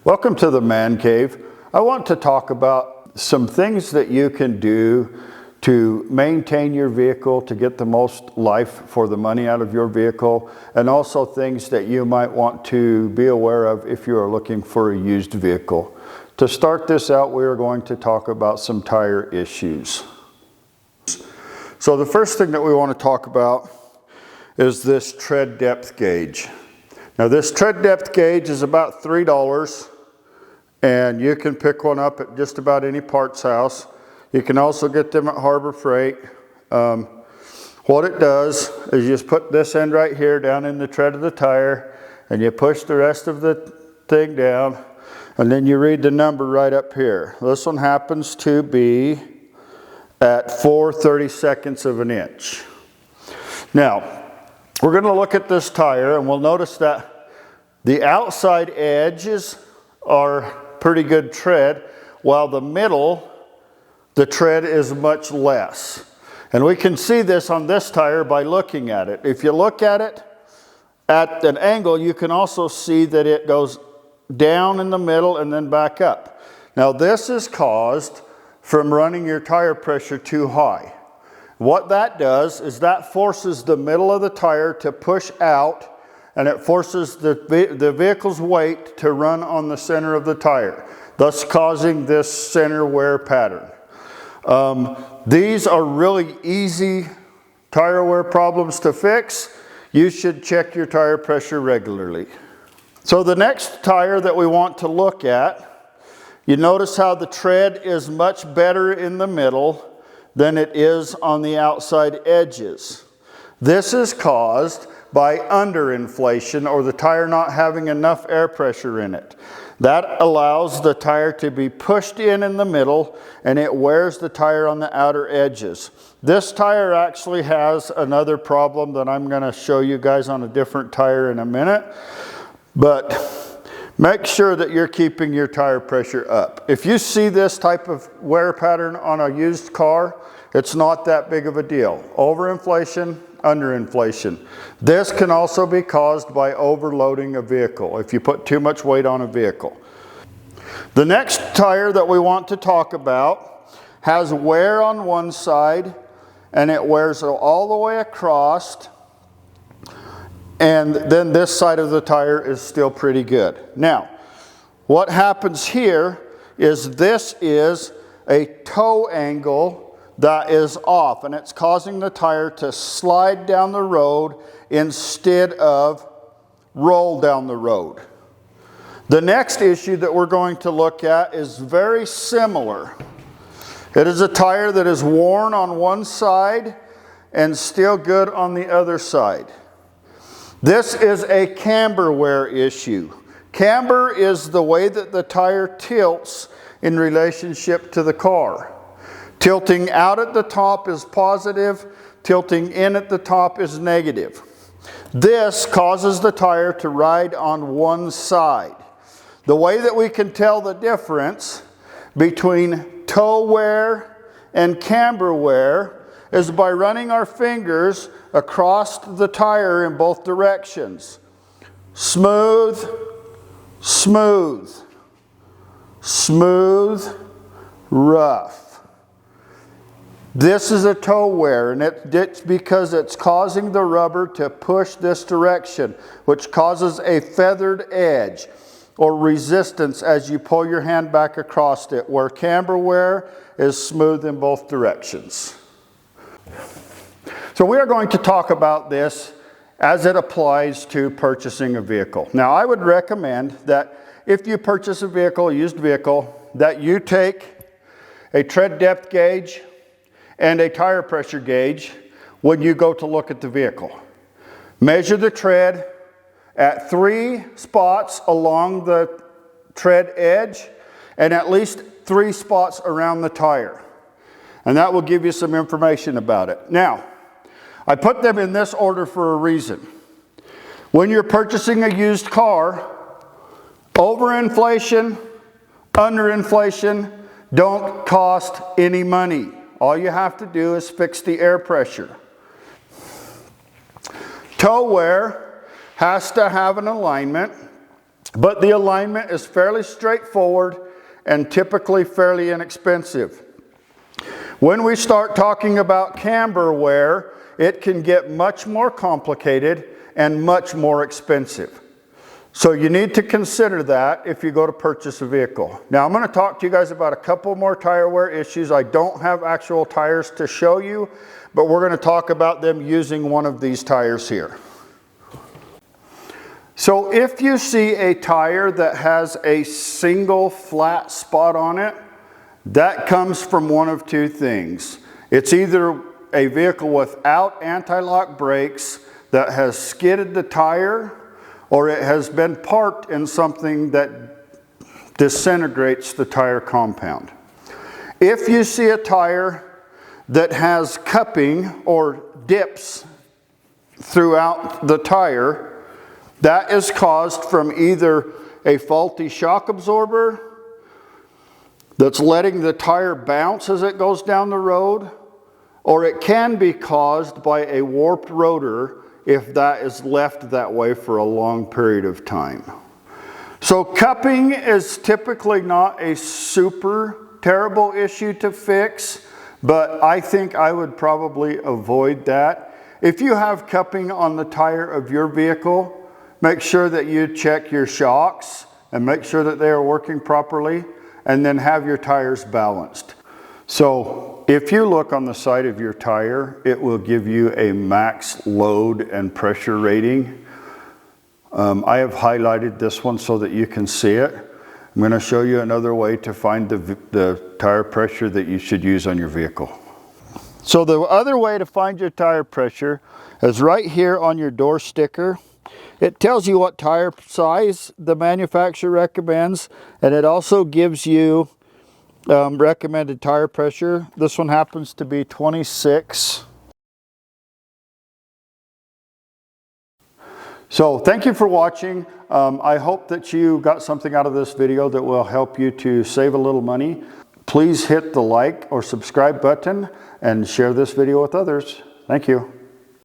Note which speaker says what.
Speaker 1: Welcome to the Man Cave. I want to talk about some things that you can do to maintain your vehicle, to get the most life for the money out of your vehicle, and also things that you might want to be aware of if you are looking for a used vehicle. To start this out, we are going to talk about some tire issues. So the first thing that we want to talk about is this tread depth gauge. Now this tread depth gauge is about $3, and you can pick one up at just about any parts house. You can also get them at Harbor Freight. What it does is you just put this end right here down in the tread of the tire, and you push the rest of the thing down, and then you read the number right up here. This one happens to be at 4/32 of an inch. Now, we're going to look at this tire, and we'll notice that the outside edges are pretty good tread, while the middle, the tread is much less. And we can see this on this tire by looking at it. If you look at it at an angle, you can also see that it goes down in the middle and then back up. Now this is caused from running your tire pressure too high. What that does is that forces the middle of the tire to push out, and it forces the vehicle's weight to run on the center of the tire, thus causing this center wear pattern. These are really easy tire wear problems to fix. You should check your tire pressure regularly. So the next tire that we want to look at, you notice how the tread is much better in the middle than it is on the outside edges. This is caused by underinflation, or the tire not having enough air pressure in it. That allows the tire to be pushed in the middle, and it wears the tire on the outer edges. This tire actually has another problem that I'm going to show you guys on a different tire in a minute. But make sure that you're keeping your tire pressure up. If you see this type of wear pattern on a used car, it's not that big of a deal. Overinflation, underinflation. This can also be caused by overloading a vehicle, if you put too much weight on a vehicle. The next tire that we want to talk about has wear on one side, and it wears all the way across, and then this side of the tire is still pretty good. Now, what happens here is this is a toe angle that is off, and it's causing the tire to slide down the road instead of roll down the road. The next issue that we're going to look at is very similar. It is a tire that is worn on one side and still good on the other side. This is a camber wear issue. Camber is the way that the tire tilts in relationship to the car. Tilting out at the top is positive, tilting in at the top is negative. This causes the tire to ride on one side. The way that we can tell the difference between toe wear and camber wear is by running our fingers across the tire in both directions. Smooth, smooth, smooth, rough. This is a toe wear, and it's because it's causing the rubber to push this direction, which causes a feathered edge or resistance as you pull your hand back across it, where camber wear is smooth in both directions. So we are going to talk about this as it applies to purchasing a vehicle. Now, I would recommend that if you purchase a vehicle, a used vehicle, that you take a tread depth gauge and a tire pressure gauge when you go to look at the vehicle. Measure the tread at 3 spots along the tread edge and at least 3 spots around the tire. And that will give you some information about it. Now, I put them in this order for a reason. When you're purchasing a used car, overinflation, underinflation don't cost any money. All you have to do is fix the air pressure. Toe wear has to have an alignment but the alignment is fairly straightforward and typically fairly inexpensive. When we start talking about camber wear, it can get much more complicated and much more expensive. So you need to consider that if you go to purchase a vehicle. Now I'm going to talk to you guys about a couple more tire wear issues. I don't have actual tires to show you, but we're going to talk about them using one of these tires here. So if you see a tire that has a single flat spot on it, that comes from one of two things. It's either a vehicle without anti-lock brakes that has skidded the tire, or it has been parked in something that disintegrates the tire compound. If you see a tire that has cupping or dips throughout the tire, that is caused from either a faulty shock absorber that's letting the tire bounce as it goes down the road, or it can be caused by a warped rotor if that is left that way for a long period of time. So cupping is typically not a super terrible issue to fix, but I think I would probably avoid that. If you have cupping on the tire of your vehicle, make sure that you check your shocks and make sure that they are working properly, and then have your tires balanced. So if you look on the side of your tire, it will give you a max load and pressure rating. I have highlighted this one so that you can see it. I'm going to show you another way to find the tire pressure that you should use on your vehicle. So the other way to find your tire pressure is right here on your door sticker. It tells you what tire size the manufacturer recommends, and it also gives you recommended tire pressure. This one happens to be 26. So thank you for watching. I hope that you got something out of this video that will help you to save a little money. Please hit the like or subscribe button and share this video with others. Thank you.